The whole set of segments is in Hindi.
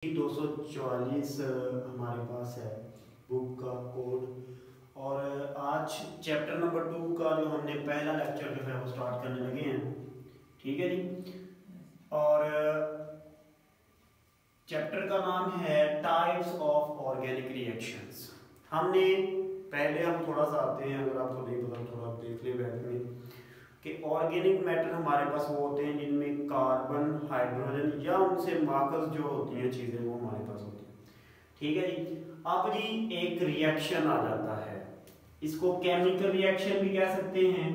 244 हमारे पास है बुक का कोड। और आज चैप्टर नंबर 2 का जो हमने पहला लेक्चर जो है वो स्टार्ट करने लगे हैं। ठीक है जी। और चैप्टर का नाम है टाइप्स ऑफ ऑर्गेनिक रिएक्शंस। हमने पहले हम थोड़ा सा आते हैं, अगर आपको नहीं पता थोड़ा देख ले बैठ में कि ऑर्गेनिक मैटर हमारे पास वो होते हैं जिनमें कार्बन, हाइड्रोजन या उनसे मार्कर्स जो होती हैं चीज़ें वो हमारे पास होती हैं। ठीक है जी। अब जी एक रिएक्शन आ जाता है, इसको केमिकल रिएक्शन भी कह सकते हैं,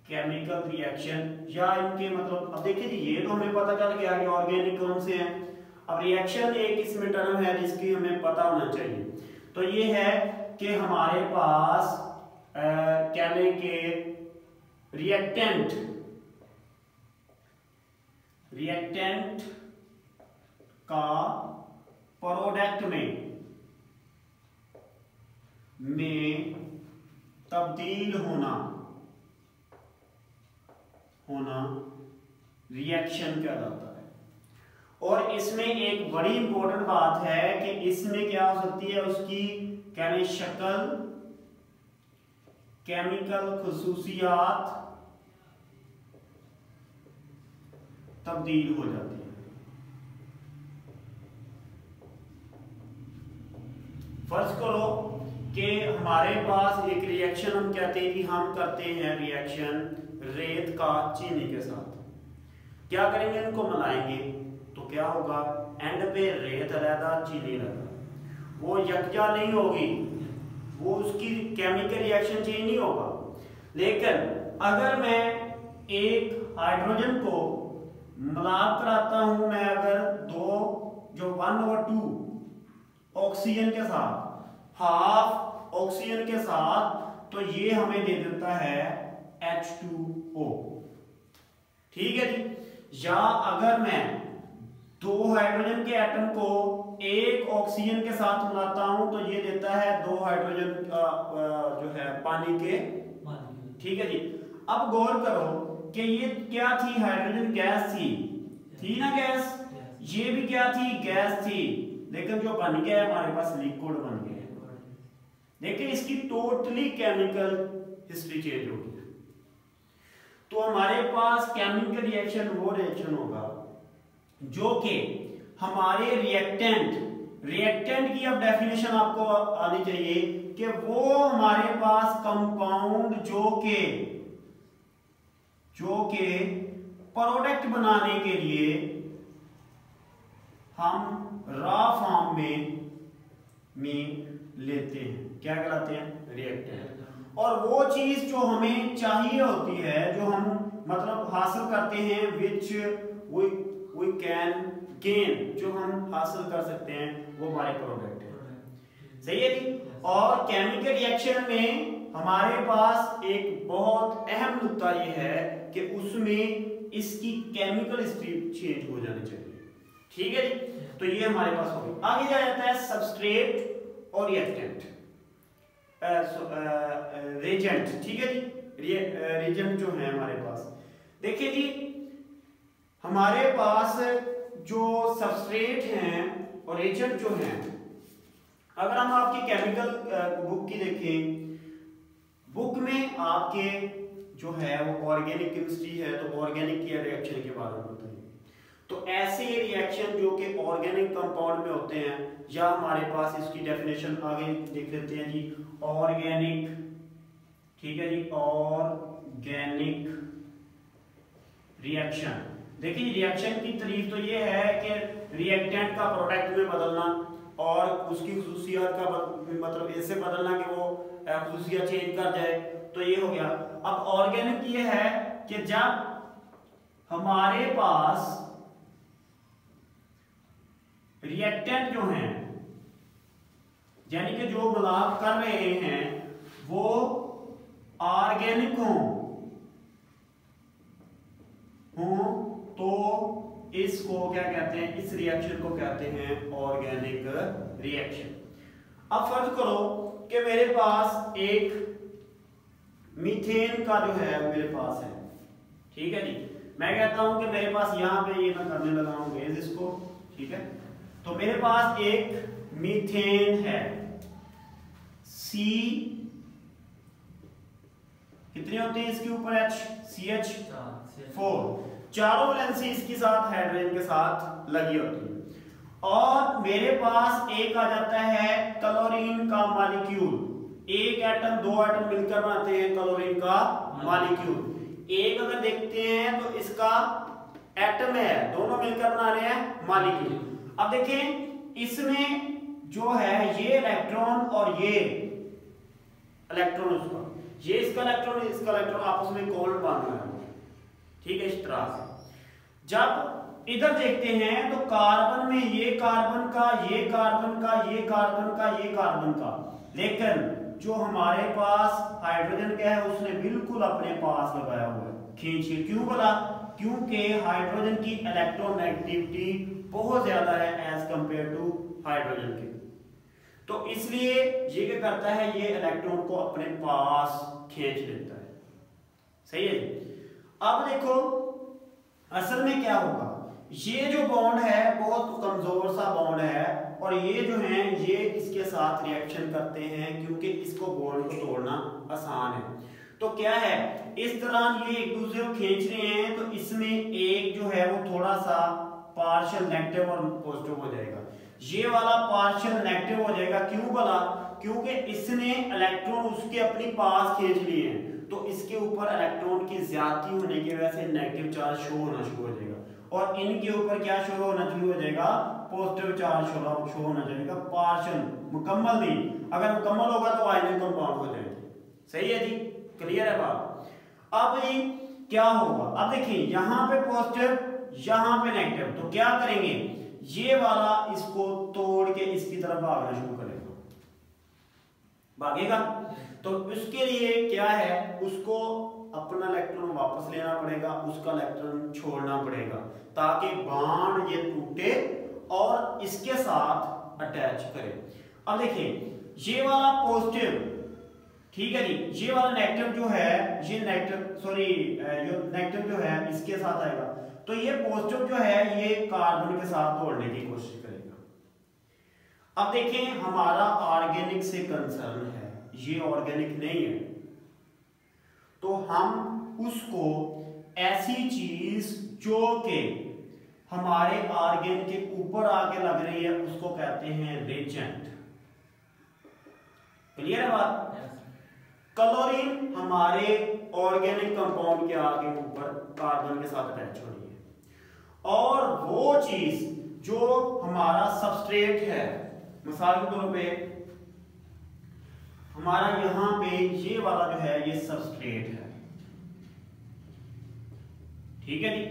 केमिकल रिएक्शन या इनके मतलब अब देखिए जी ये तो हमें पता चल गया कि ऑर्गेनिक कौन से हैं। अब रिएक्शन एक इसमें टर्म है जिसकी हमें पता होना चाहिए। तो ये है कि हमारे पास कहने के रिएक्टेंट का प्रोडक्ट में तब्दील होना रिएक्शन कहलाता है। और इसमें एक बड़ी इंपॉर्टेंट बात है कि इसमें क्या हो सकती है, उसकी कहने शक्ल, केमिकल खुसूसियात तब्दील हो जाती है। फर्ज करो कि हमारे पास एक रिएक्शन हम कहते हैं कि हम करते हैं रिएक्शन रेत का चीनी के साथ। क्या करेंगे, इनको मिलाएंगे तो क्या होगा, एंड पे रेत अलग चीनी अलग, वो यकजा नहीं होगी, वो उसकी केमिकल रिएक्शन चेंज नहीं होगा। लेकिन अगर मैं एक हाइड्रोजन को मिलाप कराता हूं, मैं अगर दो जो 1/2 ऑक्सीजन के साथ, हाफ ऑक्सीजन के साथ, तो ये हमें दे देता है H2O। ठीक है जी। या अगर मैं दो हाइड्रोजन के एटम को एक ऑक्सीजन के साथ मिलाता हूं तो ये देता है दो हाइड्रोजन जो है पानी के। ठीक है जी। अब गौर करो कि ये क्या थी, हाइड्रोजन गैस थी ना गैस, ये भी क्या थी, गैस थी, लेकिन जो बन गया हमारे पास लिक्विड बन गया। देखिए इसकी टोटली केमिकल हिस्ट्री चेंज होगी। तो हमारे पास केमिकल रिएक्शन वो रिएक्शन होगा जो कि हमारे रिएक्टेंट की अब डेफिनेशन आपको आनी चाहिए कि वो हमारे पास कंपाउंड जो के प्रोडक्ट बनाने के लिए हम रॉ फॉर्म में लेते हैं, क्या कहलाते हैं, रिएक्टेंट। और वो चीज जो हमें चाहिए होती है, जो हम मतलब हासिल करते हैं, विच वी कैन गेन, जो हम हासिल कर सकते हैं, वो हमारे प्रोडक्ट है। सही है जी। और केमिकल रिएक्शन में हमारे पास एक बहुत अहम नुकता ये है कि उसमें इसकी केमिकल स्ट्रक्चर चेंज हो जानी चाहिए। ठीक है जी। तो ये हमारे पास हो गया। आगे जाता है सबस्ट्रेट और रिएक्टेंट, रिएजेंट। ठीक है जी। रिएजेंट जो है हमारे पास, देखिए जी हमारे पास जो सबस्ट्रेट हैं और रिएजेंट जो हैं, अगर हम आपकी केमिकल बुक की देखें, बुक में आपके जो है वो ऑर्गेनिक केमिस्ट्री है, तो ऑर्गेनिक की रिएक्शन के बारे में बताइए। तो ऐसे रिएक्शन जो कि ऑर्गेनिक कंपाउंड में होते हैं, या हमारे पास इसकी डेफिनेशन आगे देख लेते हैं जी, ऑर्गेनिक। ठीक है जी, ऑर्गेनिक रिएक्शन। देखिए रिएक्शन की तारीफ तो ये है कि रिएक्टेंट का प्रोडक्ट में बदलना और उसकी खुसूसियात का मतलब ऐसे बदलना कि वो खुसूसियात चेंज कर जाए, तो ये हो गया। अब ऑर्गेनिक ये है कि जब हमारे पास रिएक्टेंट जो हैं, यानी कि जो मिलाप कर रहे हैं वो ऑर्गेनिक हो तो इसको क्या कहते हैं, इस रिएक्शन को कहते हैं ऑर्गेनिक रिएक्शन। अब फर्ज करो कि मेरे पास एक मीथेन का जो है मेरे पास है। ठीक है जी। मैं कहता हूं कि मेरे पास यहां पे ये मैं करने लगा हूं गैस, इसको ठीक है। तो मेरे पास एक मीथेन है, सी कितनी होती है इसके ऊपर H, CH4, चारों वैलेंसी इसके साथ हाइड्रोजन के साथ लगी होती है। और मेरे पास एक आ जाता है क्लोरीन का मॉलिक्यूल, एक एटम दो एटम मिलकर बनाते हैं क्लोरीन का मॉलिक्यूल। एक अगर देखते हैं तो इसका एटम है, दोनों मिलकर बना रहे हैं मॉलिक्यूल। अब देखें इसमें जो है ये इलेक्ट्रॉन और ये इलेक्ट्रॉन, उसका ये इसका इलेक्ट्रॉन आपस में कोवलेंट बॉन्ड बना है, ठीक है। इस तरह से जब इधर देखते हैं तो कार्बन में ये कार्बन का, ये कार्बन का, ये कार्बन का, ये कार्बन का, लेकिन जो हमारे पास हाइड्रोजन का है उसने बिल्कुल अपने पास लगाया हुआ है, खींचिए। क्यों बोला? क्योंकि हाइड्रोजन की इलेक्ट्रोनेगेटिविटी बहुत ज्यादा है एज कंपेयर टू हाइड्रोजन के, तो इसलिए ये क्या करता है, ये इलेक्ट्रॉन को अपने पास खींच लेता है। सही है। अब देखो असल में क्या होगा, ये जो बॉन्ड है बहुत कमजोर सा बॉन्ड है और ये जो है ये इसके साथ रिएक्शन करते हैं क्योंकि इसको बॉन्ड को तोड़ना आसान है। तो क्या है, इस तरह ये एक दूसरे को खींच रहे हैं, तो इसमें एक जो है वो थोड़ा सा पार्शियल नेगेटिव और पॉजिटिव हो जाएगा, ये वाला पार्शियल नेगेटिव हो जाएगा। क्यों बोला? क्योंकि इसने इलेक्ट्रॉन उसके अपनी पास खींच लिए हैं, तो इसके ऊपर इलेक्ट्रॉन की ज्यादती होने की वजह से नेगेटिव चार्ज शो होना शुरू हो जाएगा और इनके ऊपर क्या शो होना शुरू हो जाएगा, पॉजिटिव चार्ज शो होना जाएगा। पार्शियल, मुकम्मल नहीं, अगर मुकम्मल होगा तो आयनिक कंपाउंड हो जाएगा। सही है जी, क्लियर है बात। अब ये क्या होगा, अब देखिए यहाँ पे पॉजिटिव यहाँ पे नेगेटिव, तो क्या करेंगे, ये वाला इसको तोड़ के इसकी तरफ भागना शुरू करेगा, भागेगा। तो उसके लिए क्या है, उसको अपना इलेक्ट्रॉन वापस लेना पड़ेगा, उसका इलेक्ट्रॉन छोड़ना पड़ेगा ताकि बॉन्ड ये टूटे और इसके साथ अटैच करे। अब देखिए ये वाला पॉजिटिव, ठीक है जी, ये वाला नेगेटिव जो है, ये नेगेटिव सॉरी जो नेगेटिव जो है इसके साथ आएगा, तो ये पॉजिटिव जो है ये कार्बन के साथ तोड़ने की कोशिश करेगा। अब देखें हमारा ऑर्गेनिक से कंसर्न है, ये ऑर्गेनिक नहीं है, तो हम उसको ऐसी चीज जो कि हमारे ऑर्गेन के ऊपर आके लग रही है उसको कहते हैं रिएजेंट। क्लियर है बात? क्लोरीन हमारे ऑर्गेनिक कंपाउंड के आगे ऊपर कार्बन के साथ अटैच हो रही है और वो चीज जो हमारा सबस्ट्रेट है, मिसाल के तौर पे हमारा यहां पे ये वाला जो है ये सबस्ट्रेट है, ठीक है जी,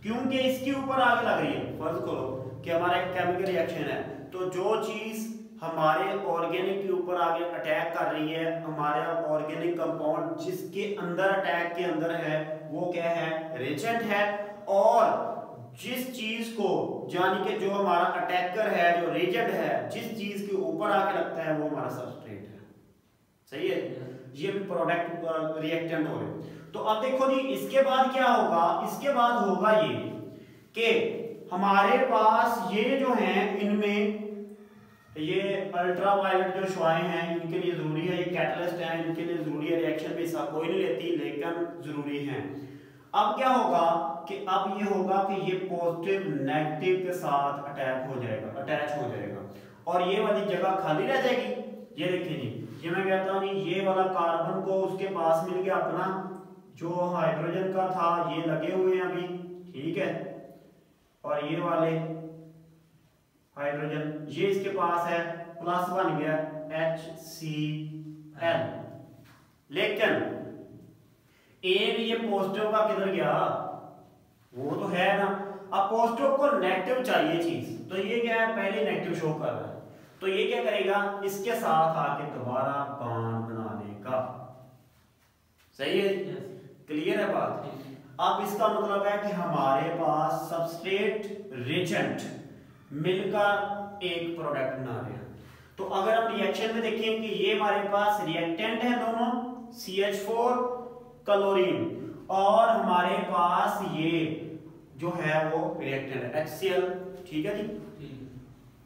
क्योंकि इसके ऊपर आग लग रही है। फर्ज करो कि हमारा एक केमिकल रिएक्शन है, तो जो चीज हमारे ऑर्गेनिक के ऊपर आगे अटैक कर रही है, हमारे ऑर्गेनिक कंपाउंड जिसके अंदर अटैक के अंदर है वो क्या है, रिएजेंट है। और जिस चीज को यानी कि जो हमारा अटैकर है, जो रिएजेंट है, जिस चीज के ऊपर आके लगता है वो हमारा सबस्ट्रेट है। सही है, ये प्रोडक्ट रिएक्टेंट हो गए। तो अब देखो जी इसके बाद क्या होगा, इसके बाद होगा ये कि हमारे पास ये जो हैं इनमें ये अल्ट्रावायलेट जो शुआएं हैं इनके लिए जरूरी है, ये कैटलिस्ट हैं इनके लिए जरूरी है, रिएक्शन में हिस्सा कोई नहीं लेती लेकिन जरूरी है। अब क्या होगा कि अब ये होगा कि ये पॉजिटिव नेगेटिव के साथ अटैच हो जाएगा और ये वाली जगह खाली रह जाएगी। ये देखिए जी, ये मैं कहता हूँ ये वाला कार्बन को उसके पास मिल गया, अपना जो हाइड्रोजन का था ये लगे हुए हैं अभी, ठीक है, और ये वाले हाइड्रोजन ये इसके पास है, प्लस बन गया HCl, लेकिन एक ये पॉजिटिव का किधर गया, वो तो है ना। अब पॉजिटिव को नेगेटिव चाहिए चीज, तो ये क्या है, पहले नेगेटिव शो कर रहा है, तो ये क्या करेगा, इसके साथ आके दोबारा बॉन्ड बना देगा। सही है, क्लियर है बात? अब इसका मतलब है कि हमारे पास सबस्ट्रेट रिएजेंट मिलकर एक प्रोडक्ट बना रहे हैं। तो अगर हम रिएक्शन में देखें कि ये हमारे पास रिएक्टेंट है दोनों, CH4 क्लोरीन, और हमारे पास ये जो है वो रिएक्टेंट HCl, ठीक है जी,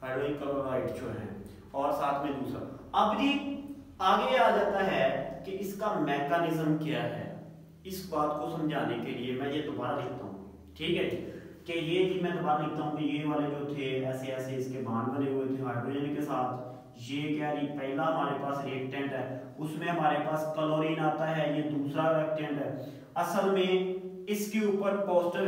हाइड्रोजन क्लोराइड जो है, और साथ में दूसरा। अब जी आगे आ जाता है कि इसका मैकेनिज्म क्या है। इस बात को समझाने के लिए मैं ये दोबारा लिखता हूँ, ठीक है, कि ये जी मैं दोबारा लिखता हूँ कि ये वाले जो थे ऐसे ऐसे इसके बांड बने हुए थे हाइड्रोजन के साथ। ये क्या है, पहला हमारे पास रिएक्टेंट है, उसमें हमारे पास क्लोरीन आता है, ये दूसरा रिएक्टेंट है। असल में इसके ऊपर पॉजिटिव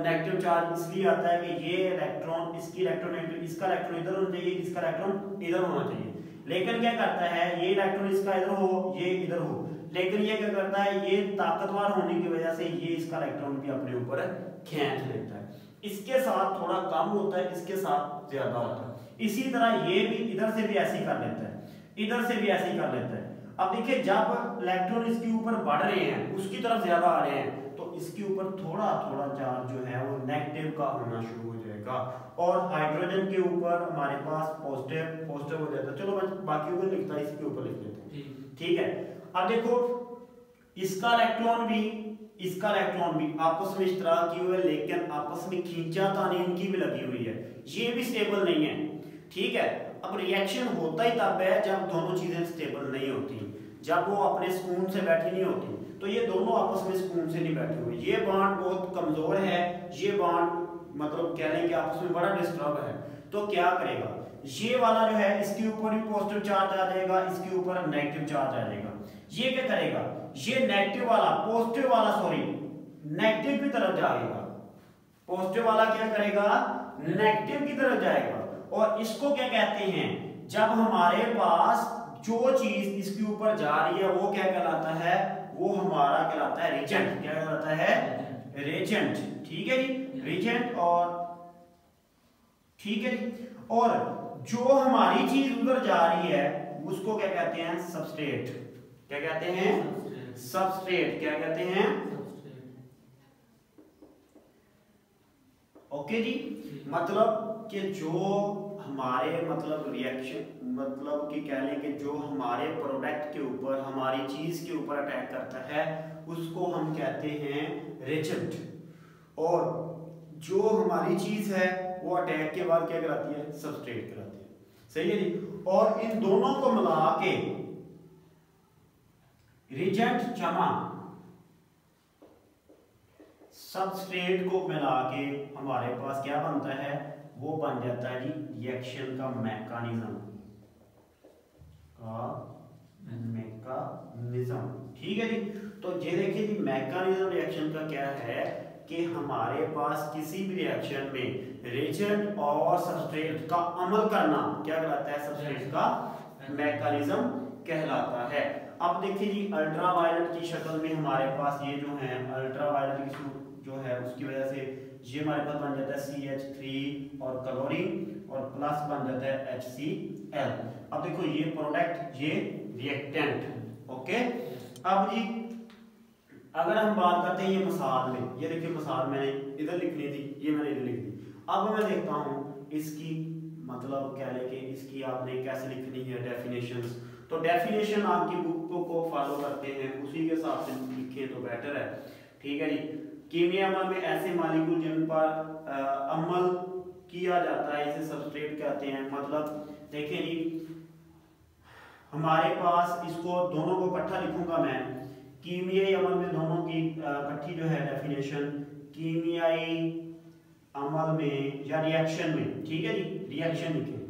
नेगेटिव चार्ज इसलिए आता है कि ये इलेक्ट्रॉन, इसकी इलेक्ट्रॉन, इसका इलेक्ट्रॉन इधर होना चाहिए, इसका इलेक्ट्रॉन इधर होना चाहिए, लेकिन क्या करता है, ये इलेक्ट्रॉन इसका इधर हो, ये इधर हो, लेकिन ये क्या करता है, ये ताकतवर होने की वजह से ये इसका इलेक्ट्रॉन भी अपने ऊपर खींच लेता है। इसके साथ थोड़ा कम होता है, इसके साथ ज्यादा होता है। इसी तरह ये भी इधर से भी ऐसे ही कर लेता है, इधर से भी ऐसे ही कर लेता है। अब देखिए जब इलेक्ट्रॉन इसके ऊपर बढ़ रहे हैं, उसकी तरफ ज्यादा आ रहे हैं, तो इसके ऊपर थोड़ा थोड़ा चार्ज जो है वो नेगेटिव का होना शुरू हो जाएगा, और हाइड्रोजन के ऊपर हमारे पास पॉजिटिव पॉजिटिव हो जाता है। चलो मैं बाकी को लिखता है, इसके ऊपर लिख लेते हैं, ठीक है। अब देखो इसका इलेक्ट्रॉन भी, इसका इलेक्ट्रॉन भी आपस में इश्तराक किए हुए, लेकिन आपस में खींचातानी इनकी भी लगी हुई है, ये भी स्टेबल नहीं है, ठीक है। अब रिएक्शन होता ही तब है जब दोनों चीजें स्टेबल नहीं होती, जब वो अपने सुकून से बैठी नहीं होती। तो ये दोनों आपस में सुकून से नहीं बैठे हुए, ये बॉन्ड बहुत कमजोर है, ये बॉन्ड मतलब कह लें कि आपस में बड़ा डिस्टर्ब है। तो क्या करेगा, ये वाला जो है इसके ऊपर भी पॉजिटिव चार्ज आ जाएगा, इसके ऊपर नेगेटिव चार्ज आ जाएगा। ये क्या करेगा, ये नेगेटिव वाला पॉजिटिव वाला सॉरी नेगेटिव की तरफ जाएगा, पॉजिटिव वाला क्या करेगा, नेगेटिव की तरफ जाएगा। और इसको क्या कहते हैं, जब हमारे पास जो चीज इसके ऊपर जा रही है वो क्या कहलाता है, वो हमारा कहलाता है रिजेंट। क्या कहलाता है, रिजेंट, ठीक है जी, रिजेंट। और ठीक है जी, और जो हमारी चीज उधर जा रही है उसको क्या कहते हैं, सबस्ट्रेट। क्या कहते हैं, सबस्ट्रेट। क्या कहते हैं, ओके जी। मतलब कि जो हमारे मतलब रिएक्शन मतलब कि कह लें कि जो हमारे प्रोडक्ट के ऊपर, हमारी चीज के ऊपर अटैक करता है उसको हम कहते हैं रिएजेंट, और जो हमारी चीज है वो अटैक के बाद क्या कराती है, सबस्ट्रेट कराती है, सही है जी। और इन दोनों को मिला के रिएजेंट जमा सबस्ट्रेट को मिला के हमारे पास क्या बनता है, वो बन जाता है जी रिएक्शन का मैकेनिज्म, ठीक है जी। तो ये देखिए जी मैकेनिज्म रिएक्शन का क्या है कि हमारे पास किसी भी रिएक्शन में रिएजेंट और सबस्ट्रेट का अमल करना क्या कहलाता है, सबस्ट्रेट का मैकेनिज्म कहलाता है। अब देखिए जी अल्ट्रावायलेट की शक्ल में हमारे पास ये जो है अल्ट्रावायलेट जो है उसकी वजह से ये हमारे पास बन जाता है CH3 और क्लोरीन, और प्लस बन जाता है HCl। अब देखो ये प्रोडक्ट, ये रिएक्टेंट, ओके। अब जी अगर हम बात करते हैं ये मिसाल में, ये देखिए मिसाल मैंने इधर लिखनी थी, ये मैंने इधर लिख दी। अब मैं देखता हूँ इसकी मतलब क्या लेके इसकी आपने कैसे लिखनी है डेफिनेशंस। तो डेफिनेशन आपकी बुक को फॉलो करते हैं, उसी के हिसाब से लिखें तो बेटर है, ठीक है जी। कीमिया अमल में ऐसे मॉलिक्यूल जिन पर अमल किया जाता है इसे सबस्ट्रेट कहते हैं। मतलब देखिए जी हमारे पास इसको दोनों को इकट्ठा लिखूंगा मैं, कीमियाई अमल में दोनों की इकट्ठी जो है डेफिनेशन, कीमियाई अमल में या रिएक्शन में, ठीक है जी, रिएक्शन लिखें,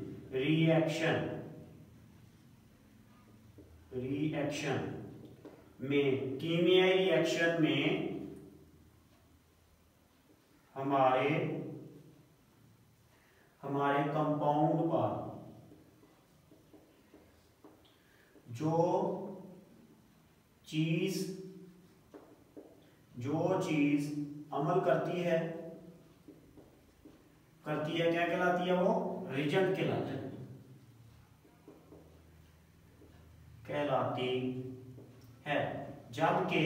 रिएक्शन में, कीमियाई रिएक्शन में हमारे कंपाउंड पर जो चीज अमल करती है क्या कहलाती है, वो रिएजेंट कहलाती है। जबकि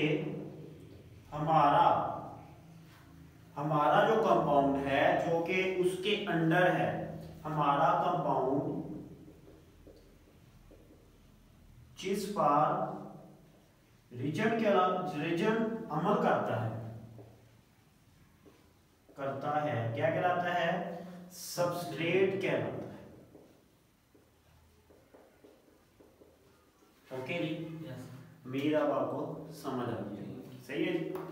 हमारा जो कंपाउंड है जो कि उसके अंडर है, हमारा कंपाउंड जिस पर रिएजेंट अमल करता है क्या कहलाता है, सबस्ट्रेट कहलाता है। ओके जी, उम्मीद अब आपको समझ आ गई। सही है जी।